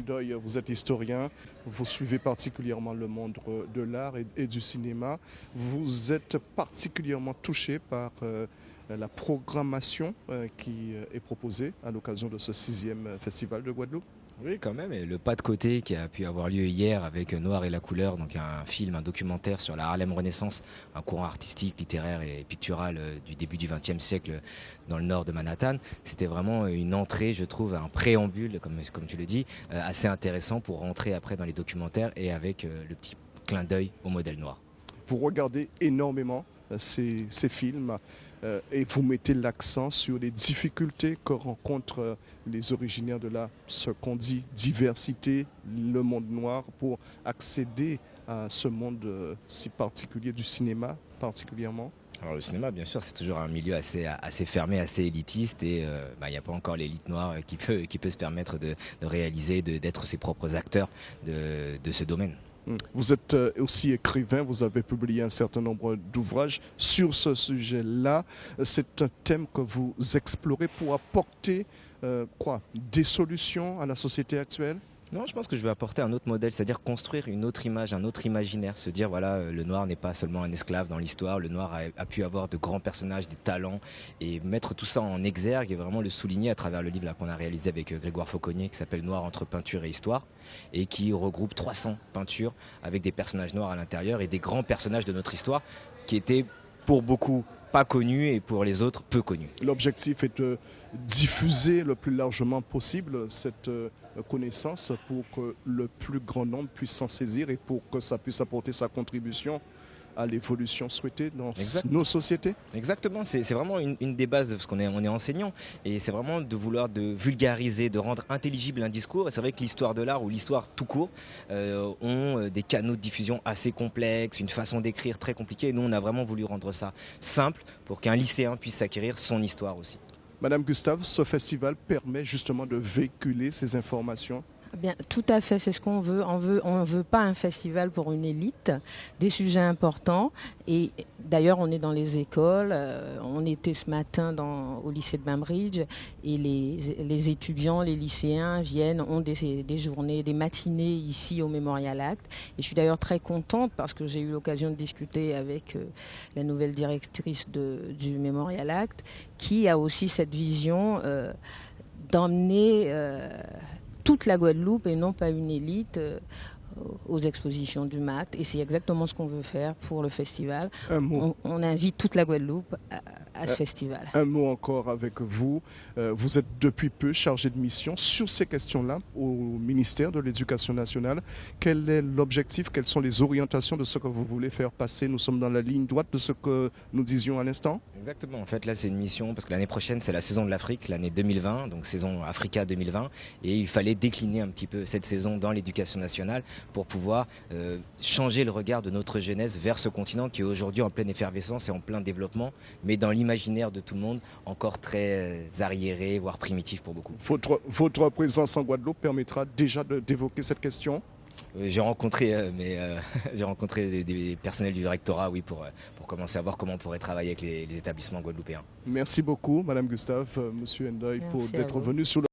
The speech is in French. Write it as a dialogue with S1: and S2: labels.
S1: Ndoye, vous êtes historien, vous suivez particulièrement le monde de l'art et du cinéma. Vous êtes particulièrement touché par la programmation qui est proposée à l'occasion de ce 6e festival de Guadeloupe.
S2: Oui, quand même. Et le pas de côté qui a pu avoir lieu hier avec Noir et la couleur, donc un film, un documentaire sur la Harlem Renaissance, un courant artistique, littéraire et pictural du début du XXe siècle dans le nord de Manhattan. C'était vraiment une entrée, je trouve, un préambule, comme tu le dis, assez intéressant pour rentrer après dans les documentaires et avec le petit clin d'œil au modèle noir.
S1: Vous regardez énormément ces films et vous mettez l'accent sur les difficultés que rencontrent les originaires de ce qu'on dit diversité, le monde noir, pour accéder à ce monde si particulier du cinéma particulièrement.
S2: Alors le cinéma, bien sûr, c'est toujours un milieu assez fermé, assez élitiste et il n'y a pas encore l'élite noire qui peut se permettre de réaliser, d'être ses propres acteurs de ce domaine.
S1: Vous êtes aussi écrivain, vous avez publié un certain nombre d'ouvrages sur ce sujet-là. C'est un thème que vous explorez pour apporter des solutions à la société actuelle?
S2: Non, je pense que je vais apporter un autre modèle, c'est-à-dire construire une autre image, un autre imaginaire, se dire voilà, le noir n'est pas seulement un esclave dans l'histoire, le noir a pu avoir de grands personnages, des talents, et mettre tout ça en exergue et vraiment le souligner à travers le livre là qu'on a réalisé avec Grégoire Fauconnier qui s'appelle Noir entre peinture et histoire et qui regroupe 300 peintures avec des personnages noirs à l'intérieur et des grands personnages de notre histoire qui étaient pour beaucoup pas connus et pour les autres peu connus.
S1: L'objectif est de diffuser le plus largement possible cette connaissance pour que le plus grand nombre puisse s'en saisir et pour que ça puisse apporter sa contribution à l'évolution souhaitée dans nos sociétés.
S2: Exactement, c'est vraiment une des bases, parce qu'on est enseignant, et c'est vraiment de vouloir de vulgariser, de rendre intelligible un discours. Et c'est vrai que l'histoire de l'art ou l'histoire tout court ont des canaux de diffusion assez complexes, une façon d'écrire très compliquée. Et nous, on a vraiment voulu rendre ça simple pour qu'un lycéen puisse acquérir son histoire aussi.
S1: Madame Gustave, ce festival permet justement de véhiculer ces informations?
S3: Bien, tout à fait, c'est ce qu'on veut. On veut pas un festival pour une élite, des sujets importants. Et d'ailleurs, on est dans les écoles. On était ce matin au lycée de Bainbridge et les étudiants, les lycéens viennent, ont des journées, des matinées ici au Memorial Act. Et je suis d'ailleurs très contente parce que j'ai eu l'occasion de discuter avec la nouvelle directrice du Memorial Act, qui a aussi cette vision d'emmener toute la Guadeloupe et non pas une élite aux expositions du MACT. Et c'est exactement ce qu'on veut faire pour le festival. On invite toute la Guadeloupe à ce festival.
S1: Un mot encore avec vous. Vous êtes depuis peu chargé de mission sur ces questions-là au ministère de l'Éducation nationale. Quel est l'objectif? Quelles sont les orientations de ce que vous voulez faire passer? Nous sommes dans la ligne droite de ce que nous disions à l'instant.
S2: Exactement. En fait, là, c'est une mission parce que l'année prochaine, c'est la saison de l'Afrique, l'année 2020, donc saison Africa 2020. Et il fallait décliner un petit peu cette saison dans l'éducation nationale pour pouvoir changer le regard de notre jeunesse vers ce continent qui est aujourd'hui en pleine effervescence et en plein développement, mais dans l'imaginaire de tout le monde, encore très arriéré, voire primitif pour beaucoup.
S1: Votre présence en Guadeloupe permettra déjà d'évoquer cette question?
S2: J'ai rencontré, j'ai rencontré des personnels du rectorat, oui, pour commencer à voir comment on pourrait travailler avec les établissements guadeloupéens.
S1: Merci beaucoup, Madame Gustave, Monsieur Ndoye, pour d'être venu sur le